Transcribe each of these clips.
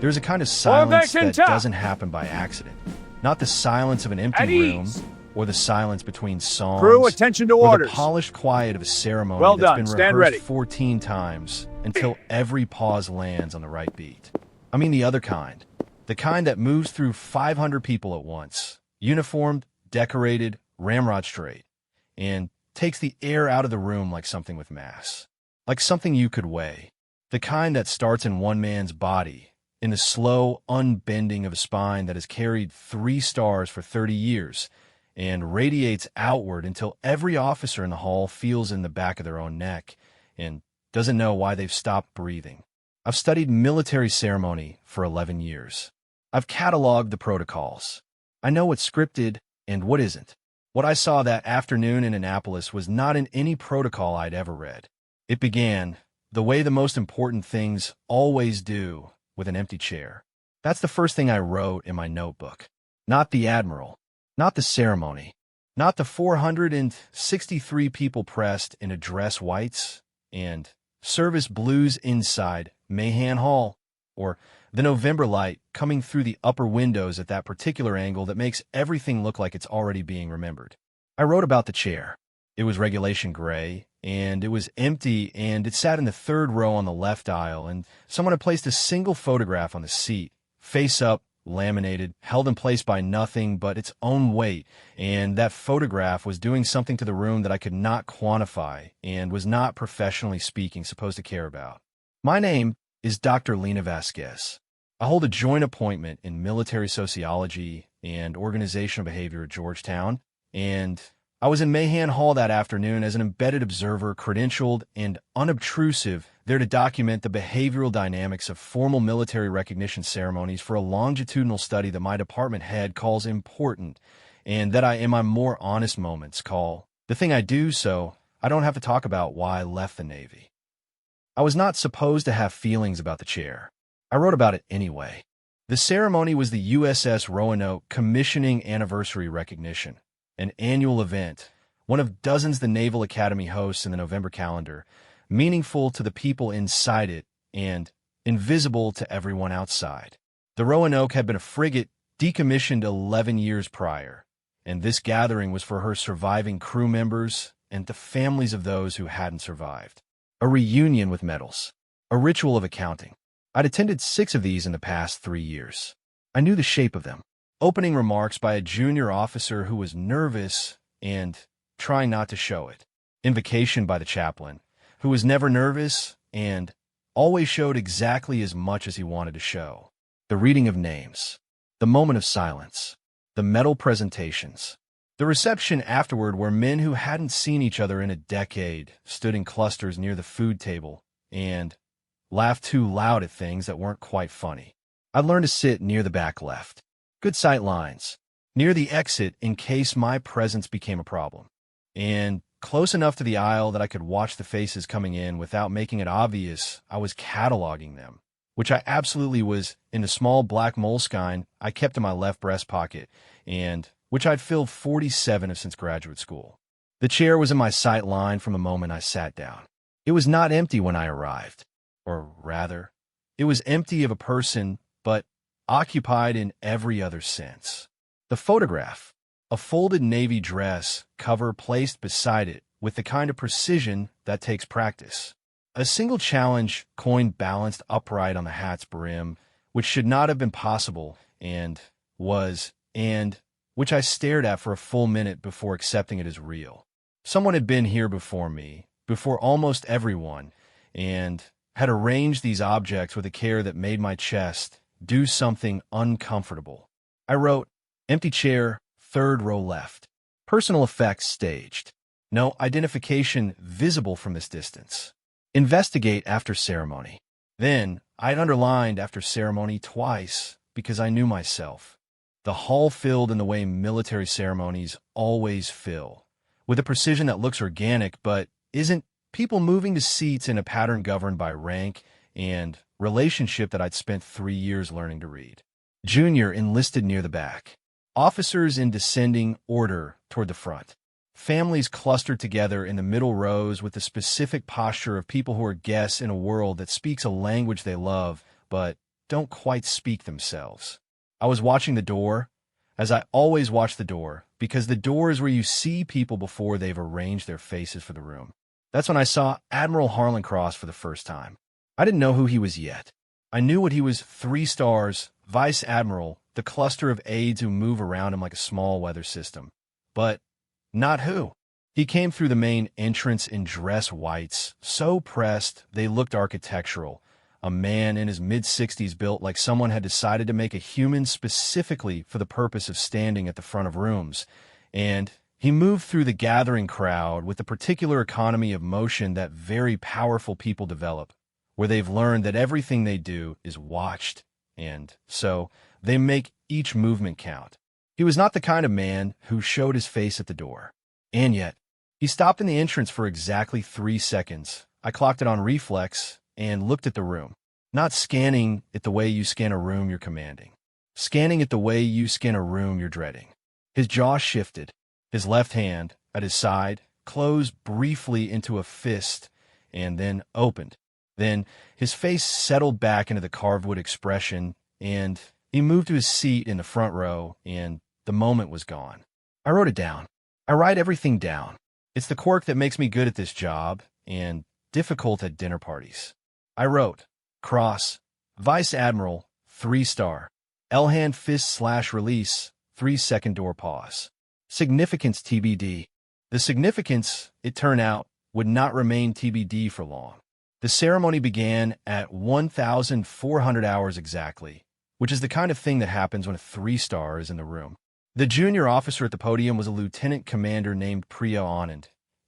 There's a kind of silence Formation that top. doesn't happen by accident. Not the silence of an empty At room, ease. or the silence between songs, Crew, attention to or the orders. polished quiet of a ceremony Well that's done. been Stand rehearsed ready. 14 times until every pause lands on the right beat. I mean the other kind. The kind that moves through 500 people at once, uniformed, decorated, ramrod straight, and takes the air out of the room like something with mass. Like something you could weigh. The kind that starts in one man's body, in the slow unbending of a spine that has carried 3 stars for 30 years, and radiates outward until every officer in the hall feels in the back of their own neck and doesn't know why they've stopped breathing. I've studied military ceremony for 11 years. I've cataloged the protocols. I know what's scripted and what isn't. What I saw that afternoon in Annapolis was not in any protocol I'd ever read. It began, the way the most important things always do, with an empty chair. That's the first thing I wrote in my notebook. Not the Admiral. Not the ceremony. Not the 463 people pressed in a dress whites and service blues inside Mahan Hall, or the November light coming through the upper windows at that particular angle that makes everything look like it's already being remembered. I wrote about the chair. It was regulation gray, and it was empty, and it sat in the 3rd row on the left aisle, and someone had placed a single photograph on the seat, face up, laminated, held in place by nothing but its own weight, and that photograph was doing something to the room that I could not quantify and was not, professionally speaking, supposed to care about. My name is Dr. Lena Vasquez. I hold a joint appointment in military sociology and organizational behavior at Georgetown, and I was in Mahan Hall that afternoon as an embedded observer, credentialed and unobtrusive, there to document the behavioral dynamics of formal military recognition ceremonies for a longitudinal study that my department head calls important, and that I, in my more honest moments, call the thing I do so I don't have to talk about why I left the Navy. I was not supposed to have feelings about the chair. I wrote about it anyway. The ceremony was the USS Roanoke commissioning anniversary recognition, an annual event, one of dozens the Naval Academy hosts in the November calendar, meaningful to the people inside it and invisible to everyone outside. The Roanoke had been a frigate decommissioned 11 years prior, and this gathering was for her surviving crew members and the families of those who hadn't survived. A reunion with medals, a ritual of accounting. I'd attended 6 of these in the past 3 years. I knew the shape of them. Opening remarks by a junior officer who was nervous and trying not to show it. Invocation by the chaplain, who was never nervous and always showed exactly as much as he wanted to show. The reading of names. The moment of silence. The medal presentations. The reception afterward where men who hadn't seen each other in a decade stood in clusters near the food table and laughed too loud at things that weren't quite funny. I learned to sit near the back left. Good sight lines. Near the exit in case my presence became a problem. And close enough to the aisle that I could watch the faces coming in without making it obvious I was cataloging them, which I absolutely was in the small black moleskine I kept in my left breast pocket, and which I'd filled 47 of since graduate school. The chair was in my sight line from the moment I sat down. It was not empty when I arrived. Or rather, it was empty of a person, but occupied in every other sense. The photograph, a folded navy dress cover placed beside it with the kind of precision that takes practice. A single challenge coin balanced upright on the hat's brim, which should not have been possible, and which I stared at for a full minute before accepting it as real. Someone had been here before me, before almost everyone, and had arranged these objects with a care that made my chest do something uncomfortable. I wrote, empty chair, 3rd row left. Personal effects staged. No identification visible from this distance. Investigate after ceremony. Then, I'd underlined after ceremony twice because I knew myself. The hall filled in the way military ceremonies always fill, with a precision that looks organic but isn't, people moving to seats in a pattern governed by rank and relationship that I'd spent 3 years learning to read. Junior enlisted near the back. Officers in descending order toward the front. Families clustered together in the middle rows with the specific posture of people who are guests in a world that speaks a language they love, but don't quite speak themselves. I was watching the door, as I always watch the door, because the door is where you see people before they've arranged their faces for the room. That's when I saw Admiral Harlan-Cross for the first time. I didn't know who he was yet. I knew what he was: 3 stars, Vice Admiral, the cluster of aides who move around him like a small weather system. But not who. He came through the main entrance in dress whites, so pressed they looked architectural. A man in his mid-60s built like someone had decided to make a human specifically for the purpose of standing at the front of rooms. And he moved through the gathering crowd with the particular economy of motion that very powerful people develop, where they've learned that everything they do is watched, and so they make each movement count. He was not the kind of man who showed his face at the door. And yet, he stopped in the entrance for exactly 3 seconds. I clocked it on reflex and looked at the room, not scanning it the way you scan a room you're commanding, scanning it the way you scan a room you're dreading. His jaw shifted. His left hand, at his side, closed briefly into a fist and then opened. Then his face settled back into the carved wood expression, and he moved to his seat in the front row, and the moment was gone. I wrote it down. I write everything down. It's the quirk that makes me good at this job and difficult at dinner parties. I wrote, Cross, Vice Admiral, 3 star, L-hand fist/release, 3-second door pause. Significance TBD. The significance, it turned out, would not remain TBD for long. The ceremony began at 1,400 hours exactly, which is the kind of thing that happens when a 3-star is in the room. The junior officer at the podium was a lieutenant commander named Priya Anand,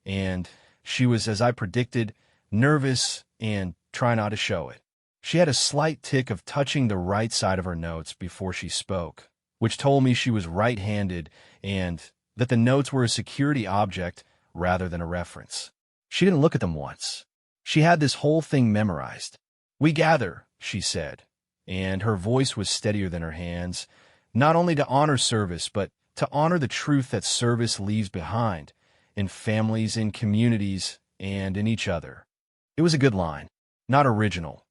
and she was, as I predicted, nervous and trying not to show it. She had a slight tick of touching the right side of her notes before she spoke, which told me she was right-handed and that the notes were a security object rather than a reference. She didn't look at them once. She had this whole thing memorized. "We gather," she said, and her voice was steadier than her hands, not only to honor service, but to honor the truth that service leaves behind, in families, in communities, and in each other. It was a good line, not original.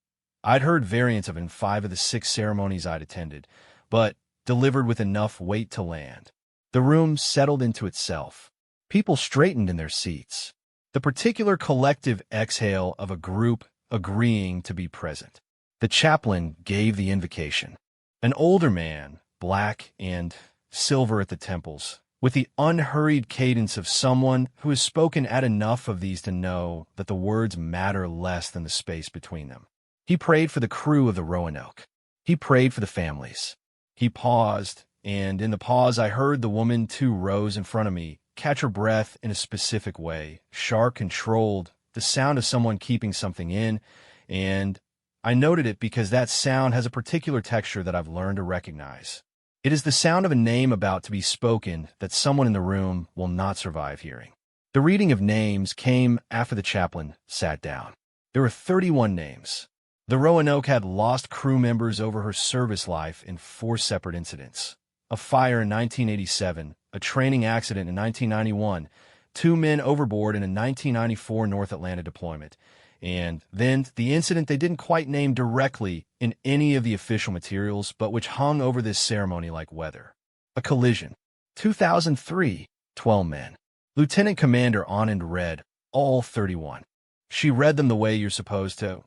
I'd heard variants of it in 5 of the 6 ceremonies I'd attended, but delivered with enough weight to land. The room settled into itself. People straightened in their seats. The particular collective exhale of a group agreeing to be present. The chaplain gave the invocation. An older man, black and silver at the temples, with the unhurried cadence of someone who has spoken at enough of these to know that the words matter less than the space between them. He prayed for the crew of the Roanoke. He prayed for the families. He paused, and in the pause I heard the woman 2 rows in front of me catch her breath in a specific way, sharp, controlled, the sound of someone keeping something in, and I noted it because that sound has a particular texture that I've learned to recognize. It is the sound of a name about to be spoken that someone in the room will not survive hearing. The reading of names came after the chaplain sat down. There were 31 names. The Roanoke had lost crew members over her service life in 4 separate incidents. A fire in 1987, a training accident in 1991, 2 men overboard in a 1994 North Atlanta deployment, and then the incident they didn't quite name directly in any of the official materials, but which hung over this ceremony like weather. A collision. 2003, 12 men. Lieutenant Commander Anand read all 31. She read them the way you're supposed to,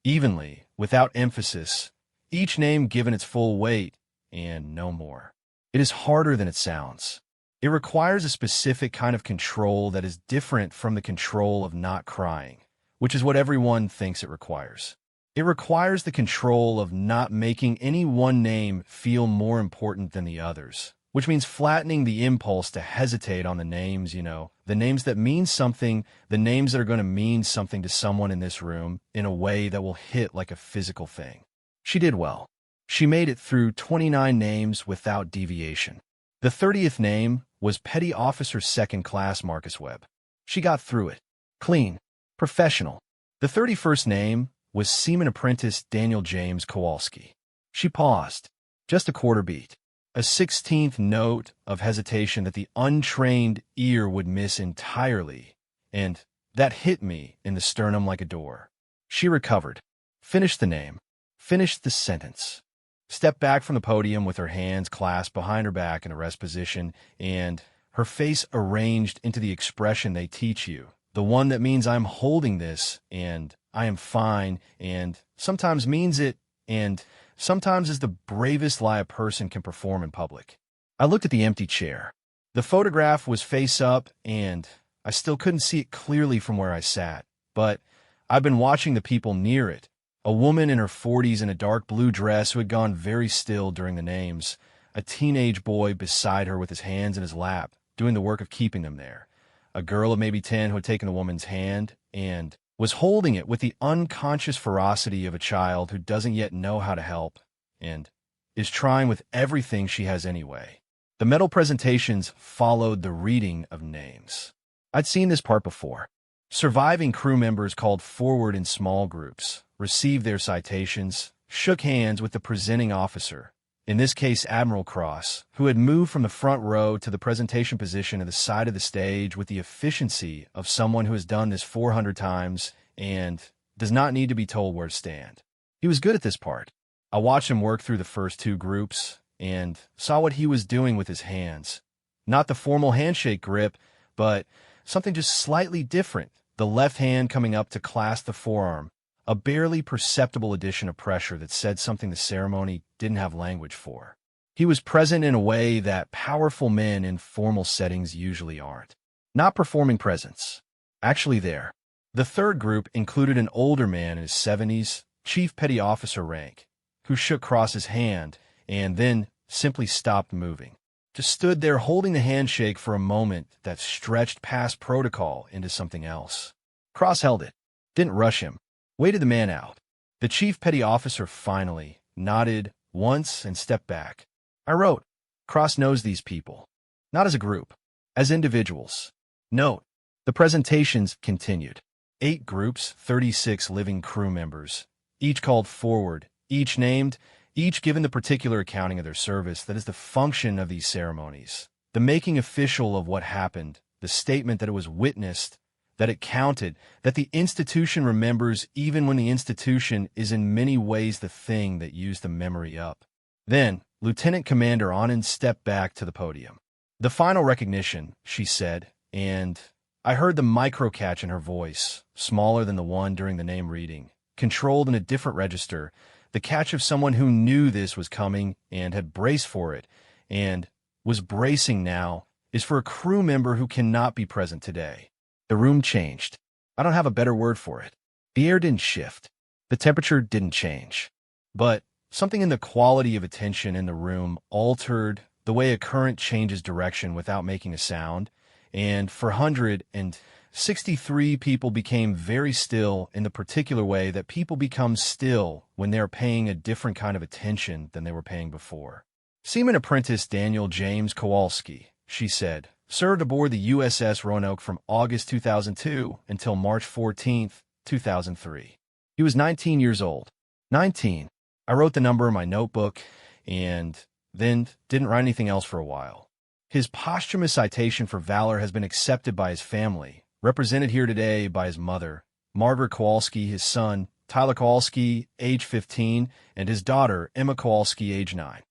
evenly, without emphasis, each name given its full weight, and no more. It is harder than it sounds. It requires a specific kind of control that is different from the control of not crying, which is what everyone thinks it requires. It requires the control of not making any one name feel more important than the others, which means flattening the impulse to hesitate on the names, the names that mean something, the names that are going to mean something to someone in this room in a way that will hit like a physical thing. She did well. She made it through 29 names without deviation. The 30th name was Petty Officer 2nd Class Marcus Webb. She got through it. Clean. Professional. The 31st name was Seaman Apprentice Daniel James Kowalski. She paused. Just a quarter beat. A 16th note of hesitation that the untrained ear would miss entirely, and that hit me in the sternum like a door. She recovered. Finished the name. finished the sentence, stepped back from the podium with her hands clasped behind her back in a rest position, and her face arranged into the expression they teach you, the one that means I'm holding this, and I am fine, and sometimes means it, and sometimes is the bravest lie a person can perform in public. I looked at the empty chair. The photograph was face up, and I still couldn't see it clearly from where I sat, but I've been watching the people near it. A woman in her 40s in a dark blue dress who had gone very still during the names, a teenage boy beside her with his hands in his lap, doing the work of keeping them there, a girl of maybe 10 who had taken the woman's hand and was holding it with the unconscious ferocity of a child who doesn't yet know how to help and is trying with everything she has anyway. The medal presentations followed the reading of names. I'd seen this part before. Surviving crew members called forward in small groups, received their citations, shook hands with the presenting officer, in this case Admiral Cross, who had moved from the front row to the presentation position at the side of the stage with the efficiency of someone who has done this 400 times and does not need to be told where to stand. He was good at this part. I watched him work through the first two groups and saw what he was doing with his hands. Not the formal handshake grip, but something just slightly different, the left hand coming up to clasp the forearm, a barely perceptible addition of pressure that said something the ceremony didn't have language for. He was present in a way that powerful men in formal settings usually aren't. Not performing presence. Actually there. The third group included an older man in his 70s, chief petty officer rank, who shook Cross's hand and then simply stopped moving. Just stood there holding the handshake for a moment that stretched past protocol into something else. Cross held it, didn't rush him, waited the man out. The chief petty officer finally nodded once and stepped back. I wrote, Cross knows these people, not as a group, as individuals. Note, the presentations continued. 8 groups, 36 living crew members, each called forward, each named, each given the particular accounting of their service that is the function of these ceremonies, the making official of what happened, the statement that it was witnessed, that it counted, that the institution remembers even when the institution is in many ways the thing that used the memory up. Then, Lieutenant Commander Anand stepped back to the podium. The final recognition, she said, and I heard the micro catch in her voice, smaller than the one during the name reading, controlled in a different register, the catch of someone who knew this was coming and had braced for it, and was bracing now, is for a crew member who cannot be present today. The room changed. I don't have a better word for it. The air didn't shift. The temperature didn't change. But something in the quality of attention in the room altered the way a current changes direction without making a sound, and for 163 people became very still in the particular way that people become still when they're paying a different kind of attention than they were paying before. Seaman Apprentice Daniel James Kowalski, she said, served aboard the USS Roanoke from August 2002 until March 14, 2003. He was 19 years old. 19. I wrote the number in my notebook and then didn't write anything else for a while. His posthumous citation for valor has been accepted by his family, represented here today by his mother, Margaret Kowalski, his son, Tyler Kowalski, age 15, and his daughter, Emma Kowalski, age 9.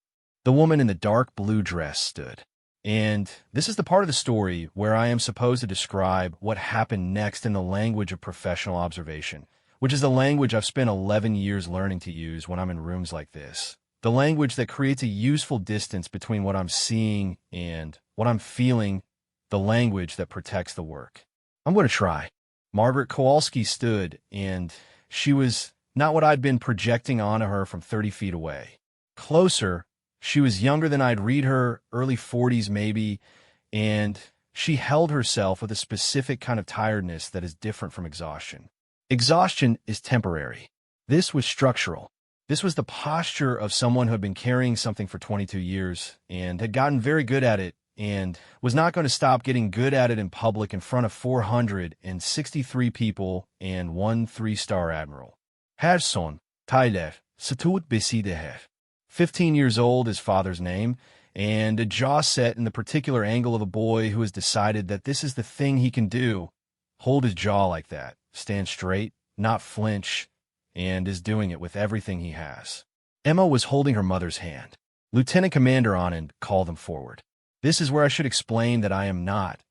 The woman in the dark blue dress stood. And this is the part of the story where I am supposed to describe what happened next in the language of professional observation, which is the language I've spent 11 years learning to use when I'm in rooms like this. The language that creates a useful distance between what I'm seeing and what I'm feeling, the language that protects the work. I'm going to try. Margaret Kowalski stood, and she was not what I'd been projecting onto her from 30 feet away. Closer, she was younger than I'd read her, early 40s maybe, and she held herself with a specific kind of tiredness that is different from exhaustion. Exhaustion is temporary. This was structural. This was the posture of someone who had been carrying something for 22 years and had gotten very good at it and was not going to stop getting good at it in public in front of 463 people and one 3-star admiral. Her son, Tyler, Satut Besideher. 15 years old, his father's name, and a jaw set in the particular angle of a boy who has decided that this is the thing he can do. Hold his jaw like that, stand straight, not flinch, and is doing it with everything he has. Emma was holding her mother's hand. Lieutenant Commander Anand called them forward. This is where I should explain that I am not,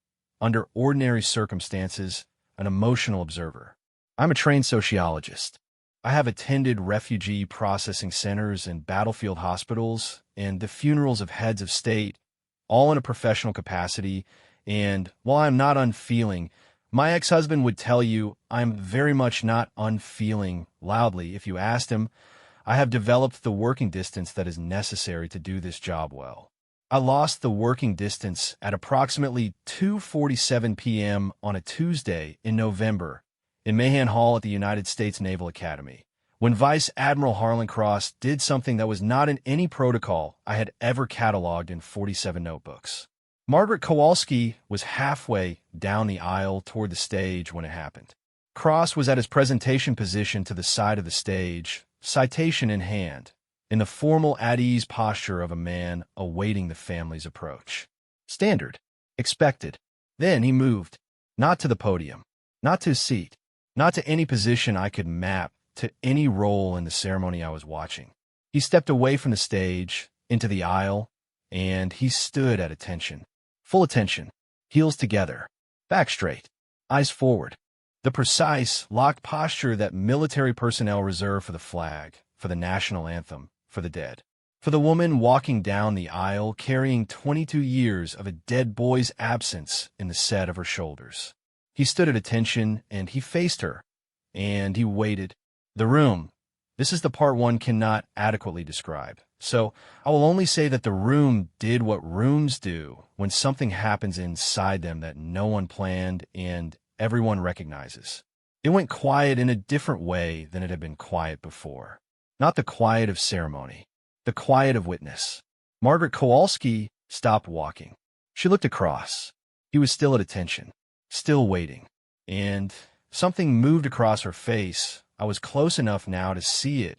under ordinary circumstances, an emotional observer. I'm a trained sociologist. I have attended refugee processing centers and battlefield hospitals and the funerals of heads of state, all in a professional capacity, and while I'm not unfeeling, my ex-husband would tell you I'm very much not unfeeling loudly if you asked him. I have developed the working distance that is necessary to do this job well. I lost the working distance at approximately 2:47 p.m. on a Tuesday in November in Mahan Hall at the United States Naval Academy, when Vice Admiral Harlan Cross did something that was not in any protocol I had ever cataloged in 47 notebooks. Margaret Kowalski was halfway down the aisle toward the stage when it happened. Cross was at his presentation position to the side of the stage, citation in hand, in the formal at-ease posture of a man awaiting the family's approach. Standard. Expected. Then he moved, not to the podium, not to his seat, not to any position I could map to any role in the ceremony I was watching. He stepped away from the stage, into the aisle, and he stood at attention. Full attention, heels together, back straight, eyes forward. The precise, locked posture that military personnel reserve for the flag, for the national anthem, for the dead. For the woman walking down the aisle carrying 22 years of a dead boy's absence in the set of her shoulders. He stood at attention, and he faced her, and he waited. The room. This is the part one cannot adequately describe. So I will only say that the room did what rooms do when something happens inside them that no one planned and everyone recognizes. It went quiet in a different way than it had been quiet before. Not the quiet of ceremony, the quiet of witness. Margaret Kowalski stopped walking. She looked across. He was still at attention, still waiting. And something moved across her face. I was close enough now to see it,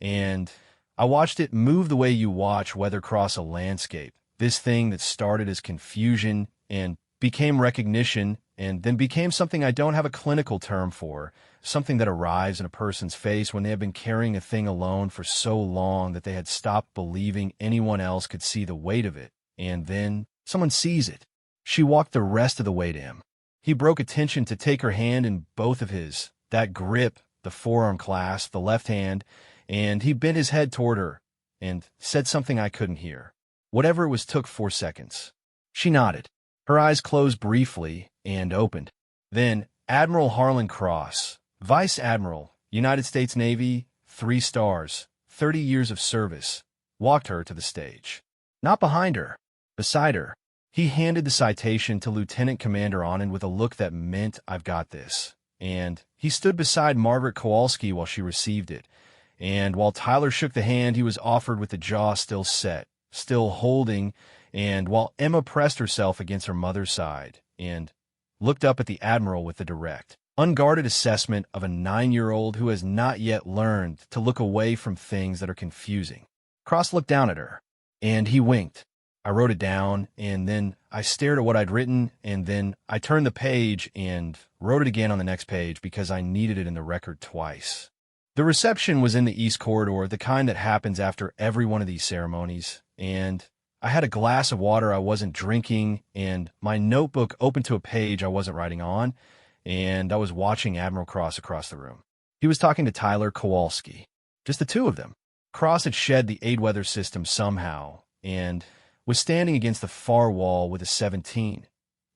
and I watched it move the way you watch weather cross a landscape. This thing that started as confusion and became recognition and then became something I don't have a clinical term for, something that arrives in a person's face when they have been carrying a thing alone for so long that they had stopped believing anyone else could see the weight of it, and then someone sees it. She walked the rest of the way to him. He broke attention to take her hand in both of his, that grip, the forearm clasp, the left hand, and he bent his head toward her and said something I couldn't hear. Whatever it was took 4 seconds. She nodded. Her eyes closed briefly and opened. Then Admiral Harlan Cross, Vice Admiral, United States Navy, 3 stars, 30 years of service, walked her to the stage. Not behind her, beside her. He handed the citation to Lieutenant Commander Anand with a look that meant, "I've got this." And he stood beside Margaret Kowalski while she received it. And while Tyler shook the hand he was offered with the jaw still set, still holding, and while Emma pressed herself against her mother's side and looked up at the Admiral with the direct, unguarded assessment of a 9-year-old who has not yet learned to look away from things that are confusing. Cross looked down at her, and he winked. I wrote it down, and then I stared at what I'd written, and then I turned the page and wrote it again on the next page because I needed it in the record twice. The reception was in the East Corridor, the kind that happens after every one of these ceremonies, and I had a glass of water I wasn't drinking, and my notebook open to a page I wasn't writing on, and I was watching Admiral Cross across the room. He was talking to Tyler Kowalski. Just the two of them. Cross had shed the aid-weather system somehow, and was standing against the far wall with a 17.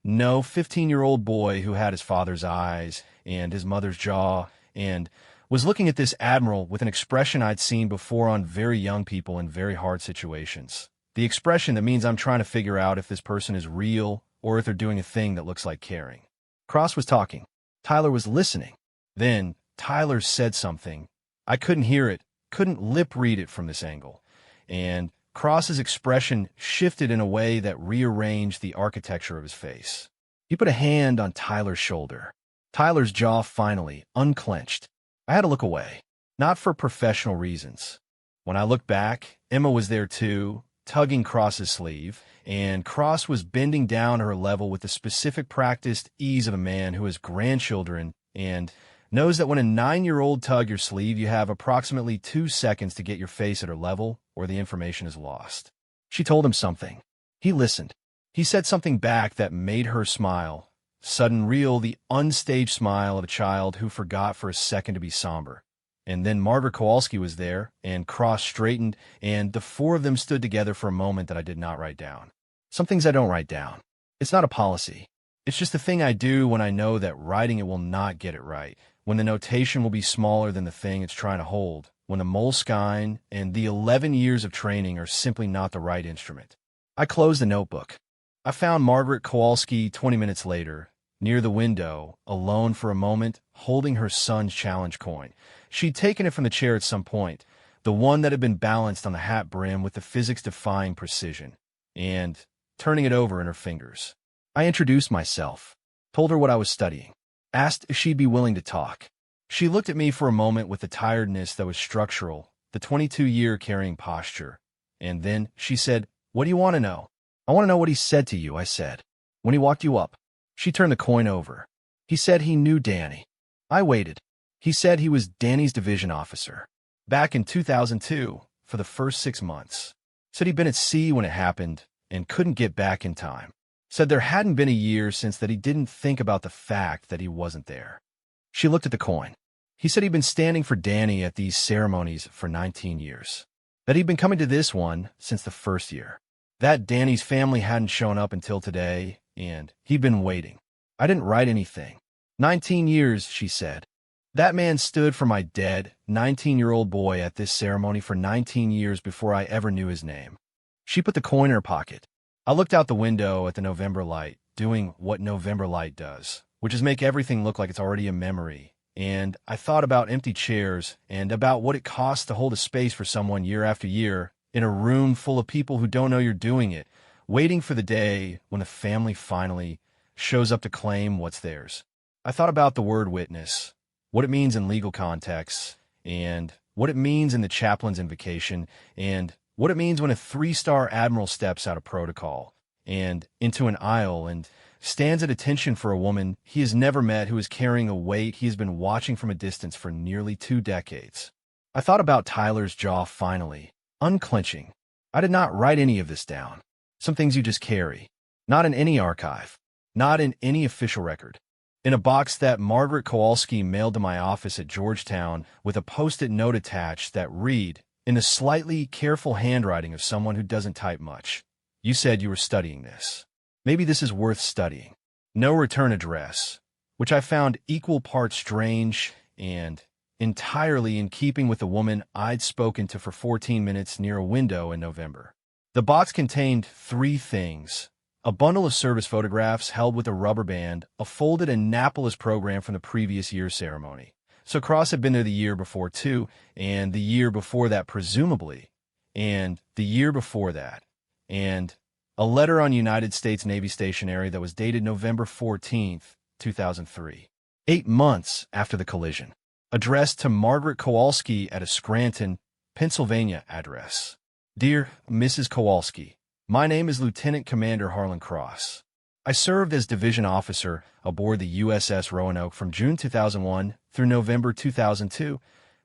No, 15-year-old boy who had his father's eyes and his mother's jaw and was looking at this Admiral with an expression I'd seen before on very young people in very hard situations. The expression that means I'm trying to figure out if this person is real or if they're doing a thing that looks like caring. Cross was talking. Tyler was listening. Then Tyler said something. I couldn't hear it, couldn't lip read it from this angle. And Cross's expression shifted in a way that rearranged the architecture of his face. He put a hand on Tyler's shoulder. Tyler's jaw finally unclenched. I had to look away, not for professional reasons. When I looked back, Emma was there too, tugging Cross's sleeve, and Cross was bending down her level with the specific practiced ease of a man who has grandchildren and knows that when a 9-year-old tug your sleeve, you have approximately 2 seconds to get your face at her level or the information is lost. She told him something. He listened. He said something back that made her smile. Sudden real, the unstaged smile of a child who forgot for a second to be somber. And then Margaret Kowalski was there, and cross-straightened, and the four of them stood together for a moment that I did not write down. Some things I don't write down. It's not a policy. It's just the thing I do when I know that writing it will not get it right, when the notation will be smaller than the thing it's trying to hold, when the Moleskine and the 11 years of training are simply not the right instrument. I closed the notebook. I found Margaret Kowalski 20 minutes later, near the window, alone for a moment, holding her son's challenge coin. She'd taken it from the chair at some point, the one that had been balanced on the hat brim with the physics-defying precision, and turning it over in her fingers. I introduced myself, told her what I was studying, asked if she'd be willing to talk. She looked at me for a moment with the tiredness that was structural, the 22-year carrying posture, and then she said, "What do you want to know?" "I want to know what he said to you," I said. "When he walked you up." She turned the coin over. "He said he knew Danny." I waited. "He said he was Danny's division officer. Back in 2002, for the first 6 months. Said he'd been at sea when it happened and couldn't get back in time. Said there hadn't been a year since that he didn't think about the fact that he wasn't there." She looked at the coin. "He said he'd been standing for Danny at these ceremonies for 19 years. That he'd been coming to this one since the first year. That Danny's family hadn't shown up until today, and he'd been waiting. I didn't write anything. 19 years, she said. That man stood for my dead 19-year-old boy at this ceremony for 19 years before I ever knew his name." She put the coin in her pocket. I looked out the window at the November light, doing what November light does, which is make everything look like it's already a memory. And I thought about empty chairs and about what it costs to hold a space for someone year after year in a room full of people who don't know you're doing it, waiting for the day when the family finally shows up to claim what's theirs. I thought about the word witness, what it means in legal contexts, and what it means in the chaplain's invocation, and what it means when a 3-star admiral steps out of protocol and into an aisle and stands at attention for a woman he has never met who is carrying a weight he has been watching from a distance for nearly 2 decades. I thought about Tyler's jaw finally, unclenching. I did not write any of this down. Some things you just carry. Not in any archive. Not in any official record. In a box that Margaret Kowalski mailed to my office at Georgetown with a post-it note attached that read, in the slightly careful handwriting of someone who doesn't type much, "You said you were studying this. Maybe this is worth studying. No return address," which I found equal parts strange and entirely in keeping with the woman I'd spoken to for 14 minutes near a window in November. The box contained 3 things: a bundle of service photographs held with a rubber band, a folded Annapolis program from the previous year's ceremony. So Cross had been there the year before too, and the year before that presumably, and the year before that, and a letter on United States Navy stationery that was dated November 14th, 2003, 8 months after the collision, addressed to Margaret Kowalski at a Scranton, Pennsylvania address. "Dear Mrs. Kowalski, my name is Lieutenant Commander Harlan Cross. I served as division officer aboard the USS Roanoke from June 2001 through November 2002,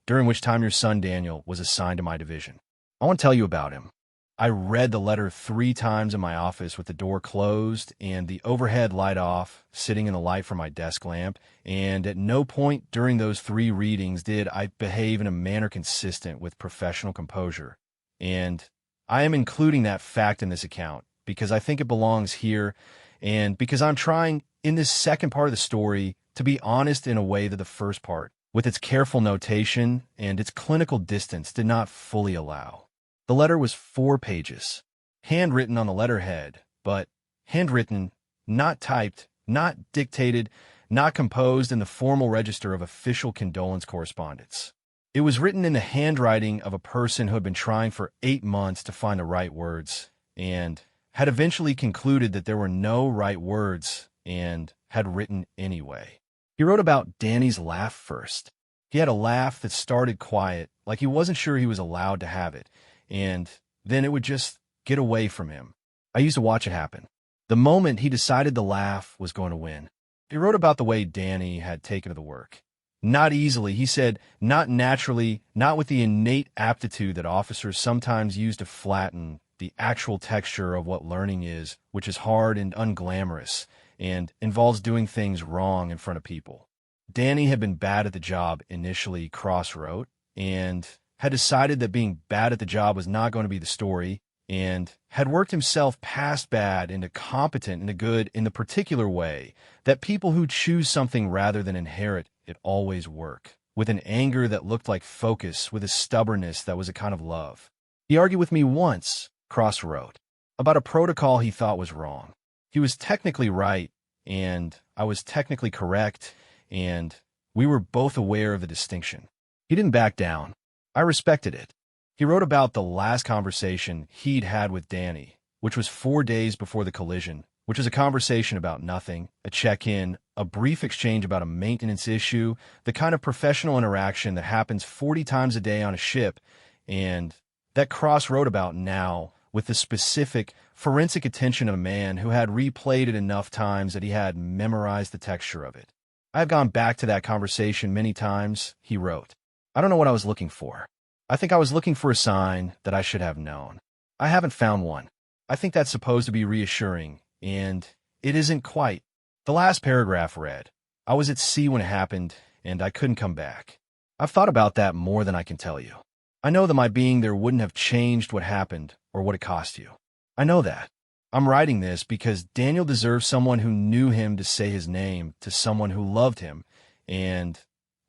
during which time your son Daniel was assigned to my division. I want to tell you about him. I read the letter 3 times in my office with the door closed and the overhead light off, sitting in the light from my desk lamp, and at no point during those 3 readings did I behave in a manner consistent with professional composure. And I am including that fact in this account because I think it belongs here, and because I'm trying, in this second part of the story, to be honest in a way that the first part, with its careful notation and its clinical distance, did not fully allow. The letter was 4 pages, handwritten on the letterhead, but handwritten, not typed, not dictated, not composed in the formal register of official condolence correspondence. It was written in the handwriting of a person who had been trying for 8 months to find the right words, and had eventually concluded that there were no right words, and had written anyway. He wrote about Danny's laugh first. He had a laugh that started quiet, like he wasn't sure he was allowed to have it, and then it would just get away from him. I used to watch it happen. The moment he decided the laugh was going to win. He wrote about the way Danny had taken to the work. Not easily, he said, not naturally, not with the innate aptitude that officers sometimes use to flatten the actual texture of what learning is, which is hard and unglamorous, and involves doing things wrong in front of people. Danny had been bad at the job initially, Cross wrote, and had decided that being bad at the job was not going to be the story, and had worked himself past bad into competent into good in the particular way that people who choose something rather than inherit it always work, with an anger that looked like focus, with a stubbornness that was a kind of love. He argued with me once, Cross wrote, about a protocol he thought was wrong. He was technically right, and I was technically correct, and we were both aware of the distinction. He didn't back down. I respected it. He wrote about the last conversation he'd had with Danny, which was 4 days before the collision, which was a conversation about nothing, a check-in, a brief exchange about a maintenance issue, the kind of professional interaction that happens 40 times a day on a ship, and that Cross wrote about now with the specific, forensic attention of a man who had replayed it enough times that he had memorized the texture of it. I have gone back to that conversation many times, he wrote. I don't know what I was looking for. I think I was looking for a sign that I should have known. I haven't found one. I think that's supposed to be reassuring, and it isn't quite. The last paragraph read, I was at sea when it happened, and I couldn't come back. I've thought about that more than I can tell you. I know that my being there wouldn't have changed what happened or what it cost you. I know that. I'm writing this because Daniel deserves someone who knew him to say his name to someone who loved him, and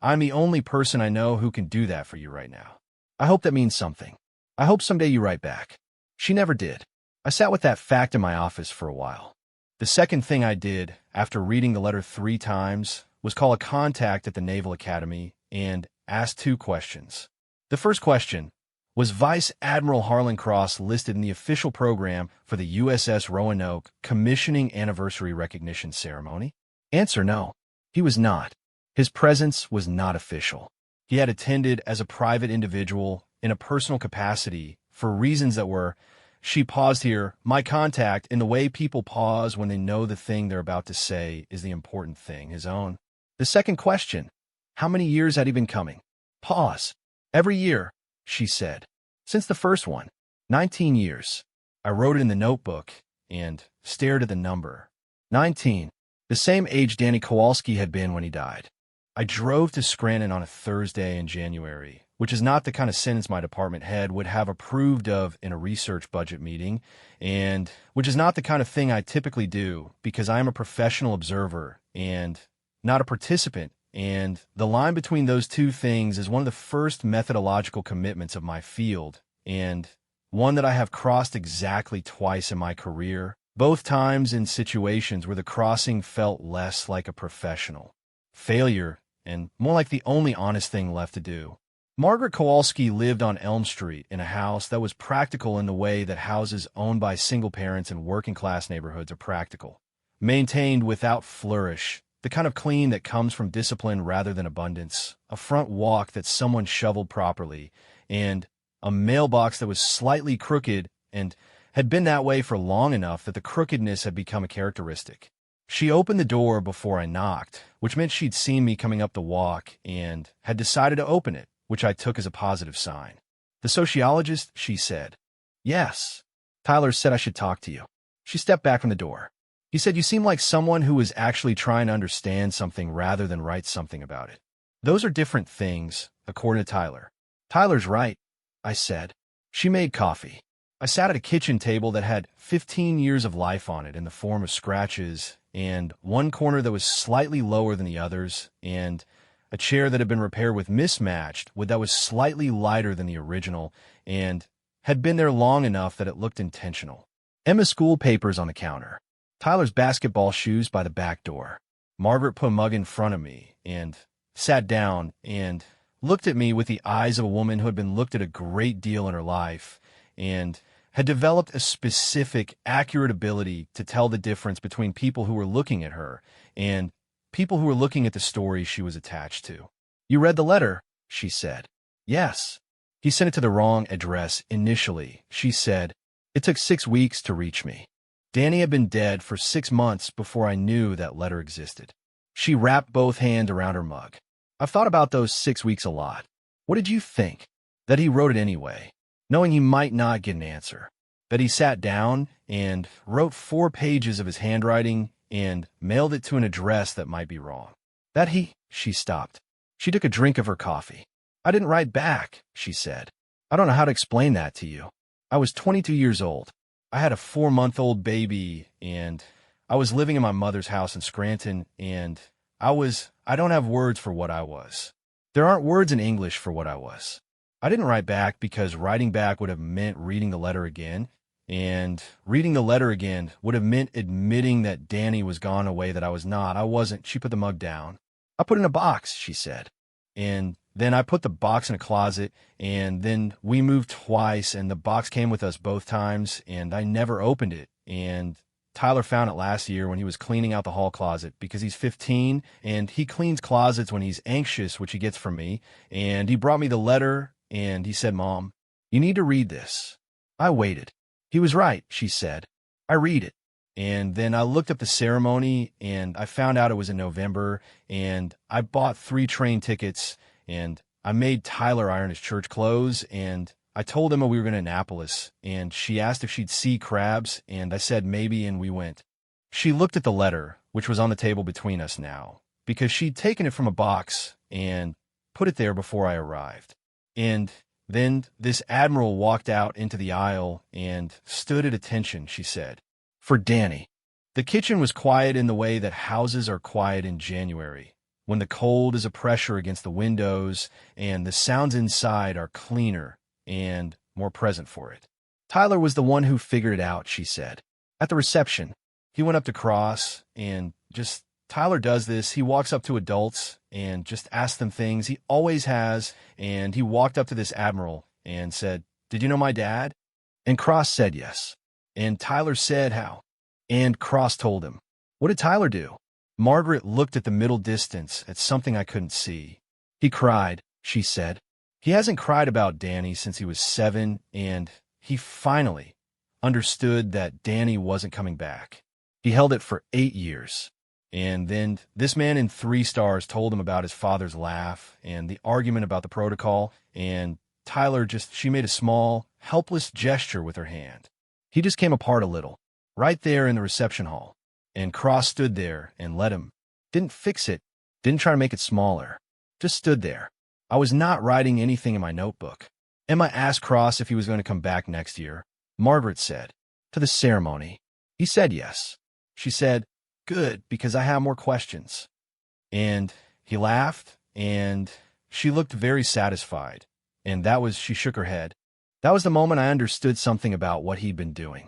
I'm the only person I know who can do that for you right now. I hope that means something. I hope someday you write back. She never did. I sat with that fact in my office for a while. The second thing I did, after reading the letter 3 times, was call a contact at the Naval Academy and ask 2 questions. The first question, was Vice Admiral Harlan Cross listed in the official program for the USS Roanoke Commissioning Anniversary Recognition Ceremony? Answer, no. He was not. His presence was not official. He had attended as a private individual in a personal capacity for reasons that were, she paused here, my contact in the way people pause when they know the thing they're about to say is the important thing, his own. The second question, how many years had he been coming? Pause. Every year, she said. Since the first one, 19 years. I wrote it in the notebook and stared at the number. 19. The same age Danny Kowalski had been when he died. I drove to Scranton on a Thursday in January, which is not the kind of sentence my department head would have approved of in a research budget meeting, and which is not the kind of thing I typically do because I am a professional observer and not a participant, and the line between those two things is one of the first methodological commitments of my field, and one that I have crossed exactly twice in my career, both times in situations where the crossing felt less like a professional failure and more like the only honest thing left to do. Margaret Kowalski lived on Elm Street in a house that was practical in the way that houses owned by single parents in working-class neighborhoods are practical. Maintained without flourish, the kind of clean that comes from discipline rather than abundance, a front walk that someone shoveled properly, and a mailbox that was slightly crooked and had been that way for long enough that the crookedness had become a characteristic. She opened the door before I knocked, which meant she'd seen me coming up the walk and had decided to open it, which I took as a positive sign. The sociologist, she said. Yes. Tyler said I should talk to you. She stepped back from the door. He said, you seem like someone who was actually trying to understand something rather than write something about it. Those are different things, according to Tyler. Tyler's right, I said. She made coffee. I sat at a kitchen table that had 15 years of life on it in the form of scratches, and one corner that was slightly lower than the others, and a chair that had been repaired with mismatched, that was slightly lighter than the original, and had been there long enough that it looked intentional. Emma's school papers on the counter. Tyler's basketball shoes by the back door. Margaret put a mug in front of me, and sat down, and looked at me with the eyes of a woman who had been looked at a great deal in her life, and had developed a specific, accurate ability to tell the difference between people who were looking at her and people who were looking at the story she was attached to. You read the letter, she said. Yes. He sent it to the wrong address initially, she said. It took 6 weeks to reach me. Danny had been dead for 6 months before I knew that letter existed. She wrapped both hands around her mug. I've thought about those 6 weeks a lot. What did you think? That he wrote it anyway, knowing he might not get an answer. That he sat down and wrote 4 pages of his handwriting and mailed it to an address that might be wrong. She stopped. She took a drink of her coffee. I didn't write back, she said. I don't know how to explain that to you. I was 22 years old. I had a 4-month-old baby, and I was living in my mother's house in Scranton, and I don't have words for what I was. There aren't words in English for what I was. I didn't write back because writing back would have meant reading the letter again, and reading the letter again would have meant admitting that Danny was gone away, that I was not. I wasn't. She put the mug down. I put it in a box, she said. And then I put the box in a closet, and then we moved twice, and the box came with us both times, and I never opened it. And Tyler found it last year when he was cleaning out the hall closet because he's 15, and he cleans closets when he's anxious, which he gets from me. And he brought me the letter, and he said, "Mom, you need to read this." I waited. He was right, she said. I read it. And then I looked up the ceremony, and I found out it was in November, and I bought 3 train tickets, and I made Tyler iron his church clothes, and I told Emma we were going to Annapolis, and she asked if she'd see crabs, and I said maybe, and we went. She looked at the letter, which was on the table between us now, because she'd taken it from a box and put it there before I arrived. And then this Admiral walked out into the aisle and stood at attention, she said. For Danny. The kitchen was quiet in the way that houses are quiet in January, when the cold is a pressure against the windows and the sounds inside are cleaner and more present for it. Tyler was the one who figured it out, she said. At the reception, he went up to Cross and Tyler does this. He walks up to adults and just asks them things. He always has. And he walked up to this Admiral and said, "Did you know my dad?" And Cross said yes. And Tyler said how. And Cross told him. What did Tyler do? Margaret looked at the middle distance at something I couldn't see. He cried, she said. He hasn't cried about Danny since he was 7, and he finally understood that Danny wasn't coming back. He held it for 8 years. And then this man in 3 stars told him about his father's laugh and the argument about the protocol, and Tyler she made a small, helpless gesture with her hand. He just came apart a little, right there in the reception hall. And Cross stood there and let him. Didn't fix it, didn't try to make it smaller. Just stood there. I was not writing anything in my notebook. Emma asked Cross if he was going to come back next year. Margaret said, "To the ceremony." He said yes. She said, "Good, because I have more questions." And he laughed, and she looked very satisfied. And she shook her head. That was the moment I understood something about what he'd been doing.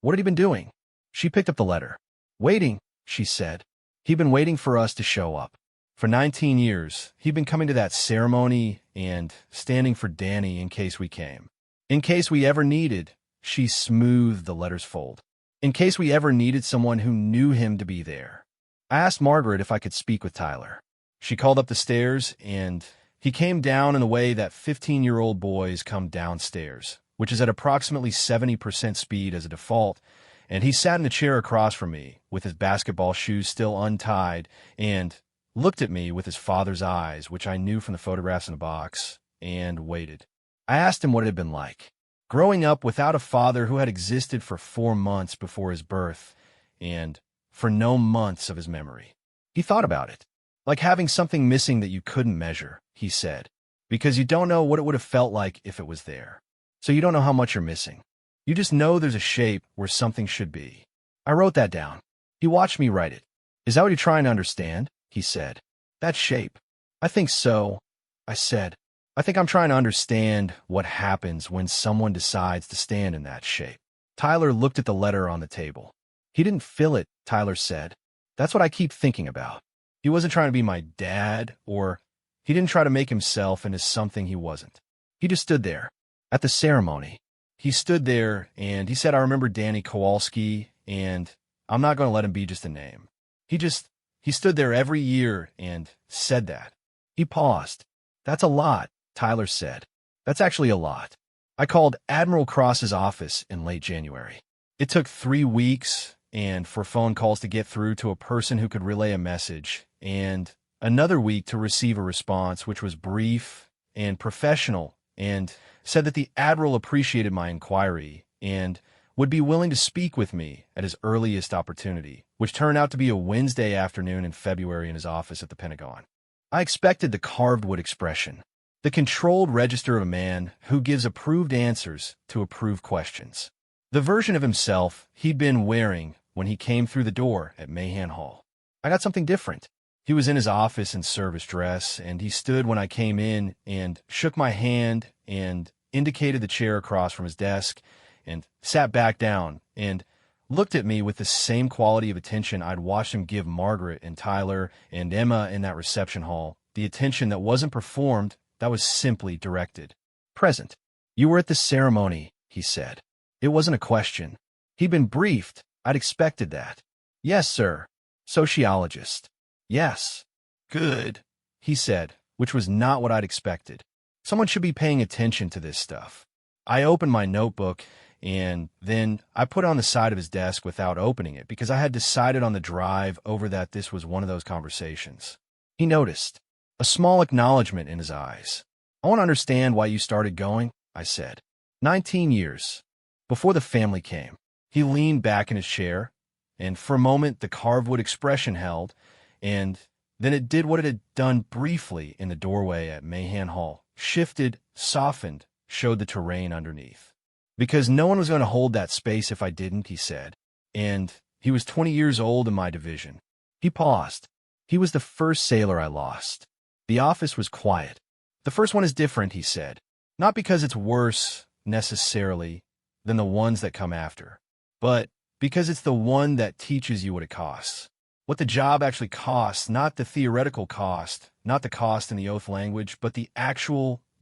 What had he been doing? She picked up the letter. Waiting, she said. He'd been waiting for us to show up. For 19 years, he'd been coming to that ceremony and standing for Danny in case we came. In case we ever needed, she smoothed the letter's fold. In case we ever needed someone who knew him to be there. I asked Margaret if I could speak with Tyler. She called up the stairs, and he came down in the way that 15-year-old boys come downstairs, which is at approximately 70% speed as a default, and he sat in the chair across from me, with his basketball shoes still untied, and looked at me with his father's eyes, which I knew from the photographs in the box, and waited. I asked him what it had been like, growing up without a father who had existed for 4 months before his birth, and for no months of his memory. He thought about it. Like having something missing that you couldn't measure, he said, because you don't know what it would have felt like if it was there. So you don't know how much you're missing. You just know there's a shape where something should be. I wrote that down. He watched me write it. Is that what you're trying to understand? He said. That shape. I think so. I said. I think I'm trying to understand what happens when someone decides to stand in that shape. Tyler looked at the letter on the table. He didn't fill it, Tyler said. That's what I keep thinking about. He wasn't trying to be my dad, or he didn't try to make himself into something he wasn't. He just stood there. At the ceremony, he stood there and he said, "I remember Danny Kowalski, and I'm not going to let him be just a name." He stood there every year and said that. He paused. "That's a lot," Tyler said. "That's actually a lot." I called Admiral Cross's office in late January. It took 3 weeks and for phone calls to get through to a person who could relay a message, and another week to receive a response which was brief and professional and said that the Admiral appreciated my inquiry and would be willing to speak with me at his earliest opportunity, which turned out to be a Wednesday afternoon in February in his office at the Pentagon. I expected the carved wood expression, the controlled register of a man who gives approved answers to approved questions. The version of himself he'd been wearing when he came through the door at Mahan Hall. I got something different. He was in his office in service dress, and he stood when I came in and shook my hand and indicated the chair across from his desk and sat back down and looked at me with the same quality of attention I'd watched him give Margaret and Tyler and Emma in that reception hall, the attention that wasn't performed, that was simply directed. Present. You were at the ceremony, he said. It wasn't a question. He'd been briefed. I'd expected that. Yes, sir. Sociologist. Yes. Good, he said, which was not what I'd expected. Someone should be paying attention to this stuff. I opened my notebook, and then I put it on the side of his desk without opening it because I had decided on the drive over that this was one of those conversations. He noticed, a small acknowledgement in his eyes. I want to understand why you started going, I said. 19 years. Before the family came. He leaned back in his chair, and for a moment the carved wood expression held, and then it did what it had done briefly in the doorway at Mahan Hall. Shifted, softened, showed the terrain underneath. Because no one was going to hold that space if I didn't, he said. And he was 20 years old in my division. He paused. He was the first sailor I lost. The office was quiet. The first one is different, he said. Not because it's worse, necessarily, than the ones that come after, but because it's the one that teaches you what it costs. What the job actually costs, not the theoretical cost, not the cost in the oath language, but the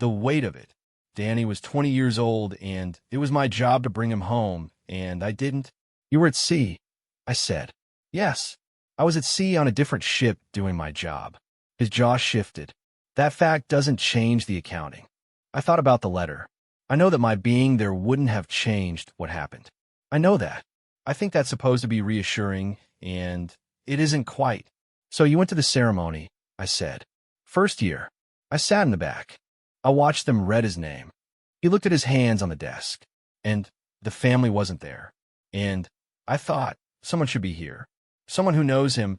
weight of it. Danny was 20 years old, and it was my job to bring him home, and I didn't. You were at sea, I said. Yes, I was at sea on a different ship doing my job. His jaw shifted. That fact doesn't change the accounting. I thought about the letter. I know that my being there wouldn't have changed what happened. I know that. I think that's supposed to be reassuring, and it isn't quite. So you went to the ceremony, I said. First year. I sat in the back. I watched them read his name. He looked at his hands on the desk, and the family wasn't there. And I thought, someone should be here. Someone who knows him,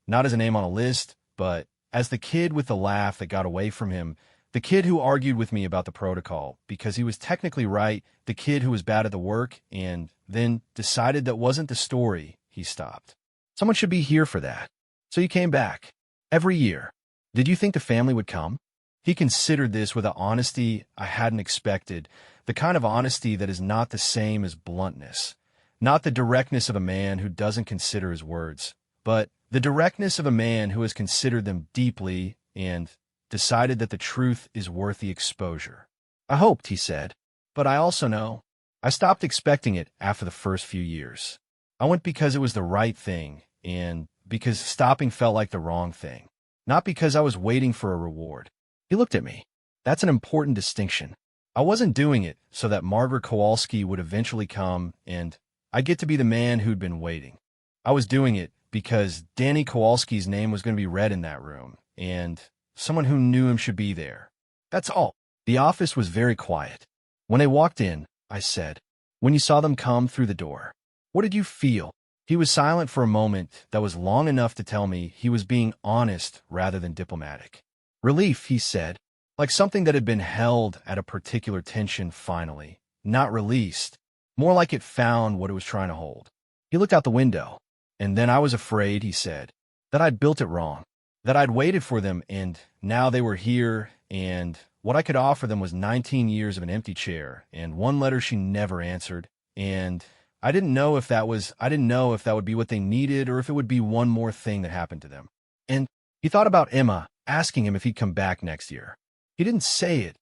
not as a name on a list, but as the kid with the laugh that got away from him, the kid who argued with me about the protocol because he was technically right, the kid who was bad at the work, and then decided that wasn't the story. He stopped. Someone should be here for that. So you came back. Every year. Did you think the family would come? He considered this with an honesty I hadn't expected, the kind of honesty that is not the same as bluntness, not the directness of a man who doesn't consider his words, but the directness of a man who has considered them deeply and decided that the truth is worth the exposure. I hoped, he said, but I also know. I stopped expecting it after the first few years. I went because it was the right thing, and because stopping felt like the wrong thing, not because I was waiting for a reward. He looked at me. That's an important distinction. I wasn't doing it so that Margaret Kowalski would eventually come and I'd get to be the man who'd been waiting. I was doing it because Danny Kowalski's name was going to be read in that room, and someone who knew him should be there. That's all. The office was very quiet. When they walked in, I said, when you saw them come through the door, what did you feel? He was silent for a moment that was long enough to tell me he was being honest rather than diplomatic. Relief, he said, like something that had been held at a particular tension finally, not released, more like it found what it was trying to hold. He looked out the window, and then I was afraid, he said, that I'd built it wrong, that I'd waited for them, and now they were here, and what I could offer them was 19 years of an empty chair, and one letter she never answered, and I didn't know if that would be what they needed or if it would be one more thing that happened to them. And he thought about Emma, asking him if he'd come back next year. He didn't say it.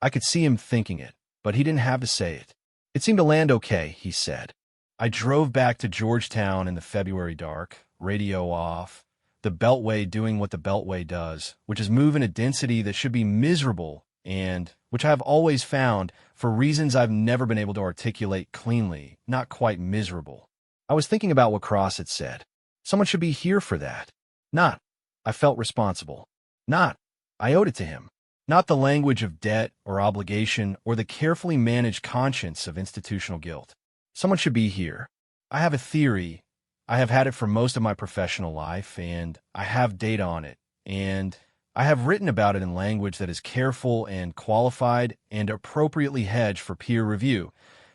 I could see him thinking it, but he didn't have to say it. It seemed to land okay, he said. I drove back to Georgetown in the February dark, radio off, the Beltway doing what the Beltway does, which is move in a density that should be miserable and which I have always found, for reasons I've never been able to articulate cleanly, not quite miserable. I was thinking about what Cross had said. Someone should be here for that. Not, I felt responsible. Not, I owed it to him. Not the language of debt or obligation or the carefully managed conscience of institutional guilt. Someone should be here. I have a theory. I have had it for most of my professional life, and I have data on it. And I have written about it in language that is careful and qualified and appropriately hedged for peer review,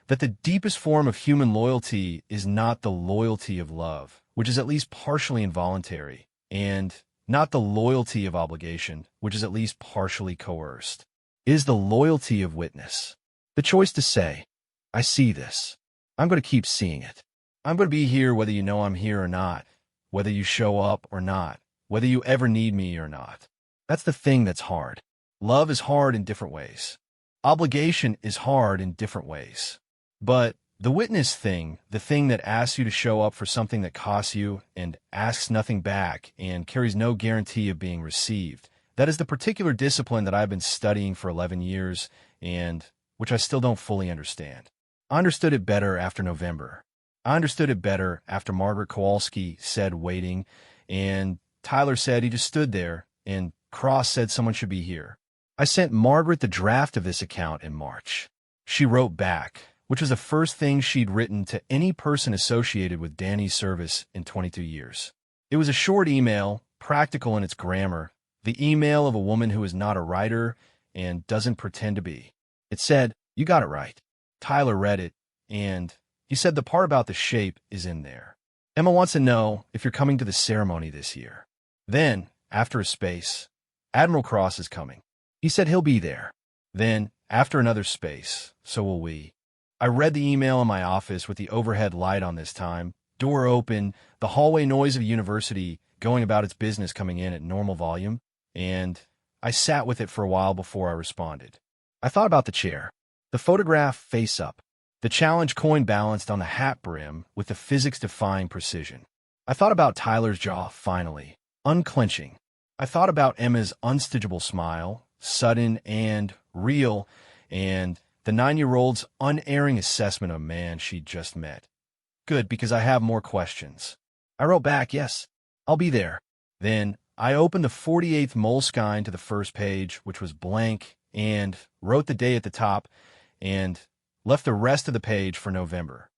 that the deepest form of human loyalty is not the loyalty of love, which is at least partially involuntary, and not the loyalty of obligation, which is at least partially coerced. It is the loyalty of witness. The choice to say, I see this. I'm going to keep seeing it. I'm going to be here whether you know I'm here or not, whether you show up or not, whether you ever need me or not. That's the thing that's hard. Love is hard in different ways. Obligation is hard in different ways. But the witness thing, the thing that asks you to show up for something that costs you and asks nothing back and carries no guarantee of being received, that is the particular discipline that I've been studying for 11 years and which I still don't fully understand. I understood it better after November. I understood it better after Margaret Kowalski said waiting, and Tyler said he just stood there, and Cross said someone should be here. I sent Margaret the draft of this account in March. She wrote back, which was the first thing she'd written to any person associated with Danny's service in 22 years. It was a short email, practical in its grammar, the email of a woman who is not a writer and doesn't pretend to be. It said, "You got it right." Tyler read it, and he said the part about the shape is in there. Emma wants to know if you're coming to the ceremony this year. Then, after a space, Admiral Cross is coming. He said he'll be there. Then, after another space, so will we. I read the email in my office with the overhead light on this time, door open, the hallway noise of a university going about its business coming in at normal volume, and I sat with it for a while before I responded. I thought about the chair, the photograph face up, the challenge coin balanced on the hat brim with the physics-defying precision. I thought about Tyler's jaw finally, unclenching. I thought about Emma's unstitchable smile, sudden and real, and the 9-year-old's unerring assessment of a man she'd just met. Good, because I have more questions. I wrote back, yes, I'll be there. Then I opened the 48th Moleskine to the first page, which was blank, and wrote the day at the top, and left the rest of the page for November.